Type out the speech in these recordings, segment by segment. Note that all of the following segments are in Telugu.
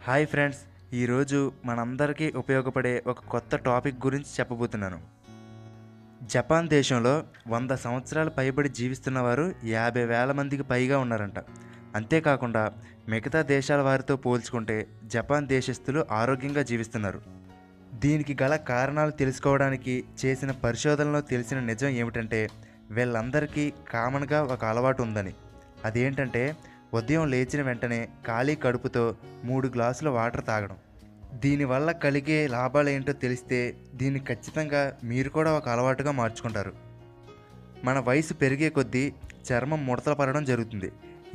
హాయ్ ఫ్రెండ్స్, ఈరోజు మనందరికీ ఉపయోగపడే ఒక కొత్త టాపిక్ గురించి చెప్పబోతున్నాను. జపాన్ దేశంలో 100 సంవత్సరాలు పైబడి జీవిస్తున్న వారు 50,000 మందికి పైగా ఉన్నారంట. అంతేకాకుండా మిగతా దేశాల వారితో పోల్చుకుంటే జపాన్ దేశస్థులు ఆరోగ్యంగా జీవిస్తున్నారు. దీనికి గల కారణాలు తెలుసుకోవడానికి చేసిన పరిశోధనలో తెలిసిన నిజం ఏమిటంటే వీళ్ళందరికీ కామన్గా ఒక అలవాటు ఉందని. అదేంటంటే ఉదయం లేచిన వెంటనే ఖాళీ కడుపుతో 3 గ్లాసుల వాటర్ తాగడం. దీనివల్ల కలిగే లాభాలు ఏంటో తెలిస్తే దీన్ని ఖచ్చితంగా మీరు కూడా ఒక అలవాటుగా మార్చుకుంటారు. మన వయసు పెరిగే కొద్దీ చర్మం ముడతలు పడడం జరుగుతుంది.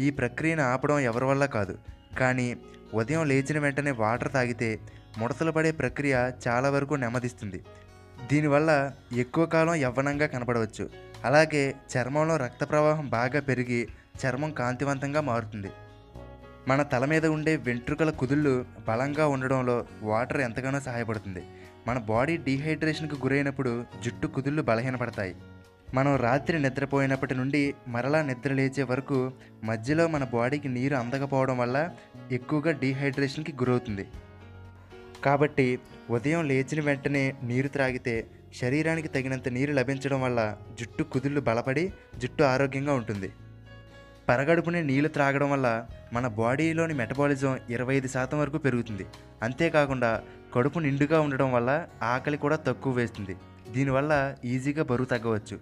ఈ ప్రక్రియను ఆపడం ఎవరి వల్ల కాదు, కానీ ఉదయం లేచిన వెంటనే వాటర్ తాగితే ముడతలు పడే ప్రక్రియ చాలా వరకు నెమ్మదిస్తుంది. దీనివల్ల ఎక్కువ కాలం యవ్వనంగా కనపడవచ్చు. అలాగే చర్మంలో రక్త ప్రవాహం బాగా పెరిగి చర్మం కాంతివంతంగా మారుతుంది. మన తల మీద ఉండే వెంట్రుకల కుదుళ్ళు బలంగా ఉండడంలో వాటర్ ఎంతగానో సహాయపడుతుంది. మన బాడీ డీహైడ్రేషన్కి గురైనప్పుడు జుట్టు కుదుళ్ళు బలహీనపడతాయి. మనం రాత్రి నిద్రపోయినప్పటి నుండి మరలా నిద్ర లేచే వరకు మధ్యలో మన బాడీకి నీరు అందకపోవడం వల్ల ఎక్కువగా డీహైడ్రేషన్కి గురవుతుంది. కాబట్టి ఉదయం లేచిన వెంటనే నీరు త్రాగితే శరీరానికి తగినంత నీరు లభించడం వల్ల జుట్టు కుదుళ్ళు బలపడి జుట్టు ఆరోగ్యంగా ఉంటుంది. పరగడుపునే నీళ్లు త్రాగడం వల్ల మన బాడీలోని మెటబాలిజం 25% వరకు పెరుగుతుంది. అంతేకాకుండా కడుపు నిండుగా ఉండడం వల్ల ఆకలి కూడా తక్కువ వేస్తుంది. దీనివల్ల ఈజీగా బరువు తగ్గవచ్చు.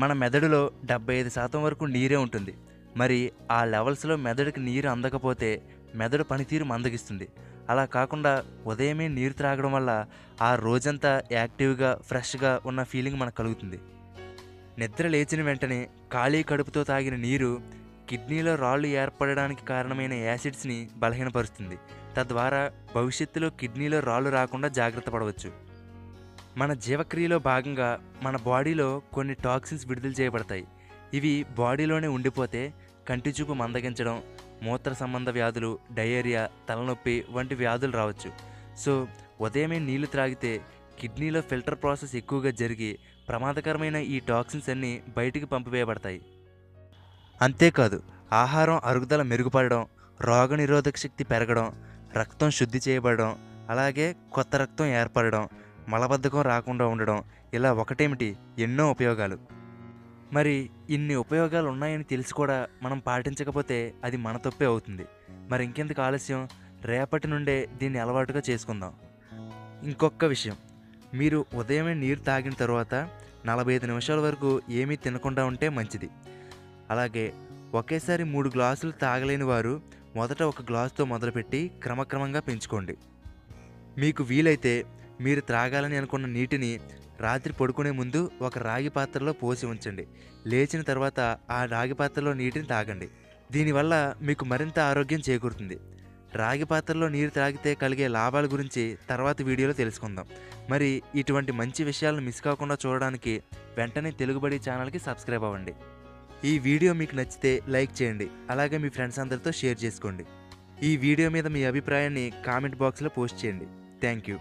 మన మెదడులో 75% వరకు నీరే ఉంటుంది. మరి ఆ లెవెల్స్లో మెదడుకి నీరు అందకపోతే మెదడు పనితీరు మందగిస్తుంది. అలా కాకుండా ఉదయమే నీరు త్రాగడం వల్ల ఆ రోజంతా యాక్టివ్గా ఫ్రెష్గా ఉన్న ఫీలింగ్ మనకు కలుగుతుంది. నిద్ర లేచిన వెంటనే ఖాళీ కడుపుతో తాగిన నీరు కిడ్నీలో రాళ్ళు ఏర్పడడానికి కారణమైన యాసిడ్స్ని బలహీనపరుస్తుంది. తద్వారా భవిష్యత్తులో కిడ్నీలో రాళ్ళు రాకుండా జాగ్రత్త పడవచ్చు. మన జీవక్రియలో భాగంగా మన బాడీలో కొన్ని టాక్సిన్స్ విడుదల చేయబడతాయి. ఇవి బాడీలోనే ఉండిపోతే కంటి చూపు మందగించడం, మూత్ర సంబంధ వ్యాధులు, డయేరియా, తలనొప్పి వంటి వ్యాధులు రావచ్చు. సో ఉదయమే నీళ్లు త్రాగితే కిడ్నీలో ఫిల్టర్ ప్రాసెస్ ఎక్కువగా జరిగి ప్రమాదకరమైన ఈ టాక్సిన్స్ అన్నీ బయటికి పంపివేయబడతాయి. అంతేకాదు ఆహారం అరుగుదల మెరుగుపడడం, రోగనిరోధక శక్తి పెరగడం, రక్తం శుద్ధి చేయబడడం, అలాగే కొత్త రక్తం ఏర్పడడం, మలబద్ధకం రాకుండా ఉండడం, ఇలా ఒకటేమిటి ఎన్నో ఉపయోగాలు. మరి ఇన్ని ఉపయోగాలు ఉన్నాయని తెలిసి కూడా మనం పాటించకపోతే అది మన తప్పే అవుతుంది. మరి ఇంకెందుకు ఆలస్యం, రేపటి నుండే దీన్ని అలవాటుగా చేసుకుందాం. ఇంకొక విషయం, మీరు ఉదయమే నీరు తాగిన తర్వాత 45 నిమిషాల వరకు ఏమీ తినకుండా ఉంటే మంచిది. అలాగే ఒకేసారి 3 గ్లాసులు తాగలేని వారు మొదట 1 గ్లాసుతో మొదలుపెట్టి క్రమక్రమంగా పెంచుకోండి. మీకు వీలైతే మీరు త్రాగాలని అనుకున్న నీటిని రాత్రి పడుకునే ముందు ఒక రాగి పాత్రలో పోసి ఉంచండి. లేచిన తర్వాత ఆ రాగి పాత్రలో నీటిని తాగండి. దీనివల్ల మీకు మరింత ఆరోగ్యం చేకూరుతుంది. రాగి పాత్రలో నీరు తాగితే కలిగే లాభాల గురించి తర్వాత వీడియోలో తెలుసుకుందాం. మరి ఇటువంటి మంచి విషయాలను మిస్ కాకుండా చూడడానికి వెంటనే తెలుగుబడి ఛానల్కి సబ్స్క్రైబ్ అవ్వండి. ఈ వీడియో మీకు నచ్చితే లైక్ చేయండి. అలాగే మీ ఫ్రెండ్స్ అందరితో షేర్ చేసుకోండి. ఈ వీడియో మీద మీ అభిప్రాయాన్ని కామెంట్ బాక్స్లో పోస్ట్ చేయండి. Thank you.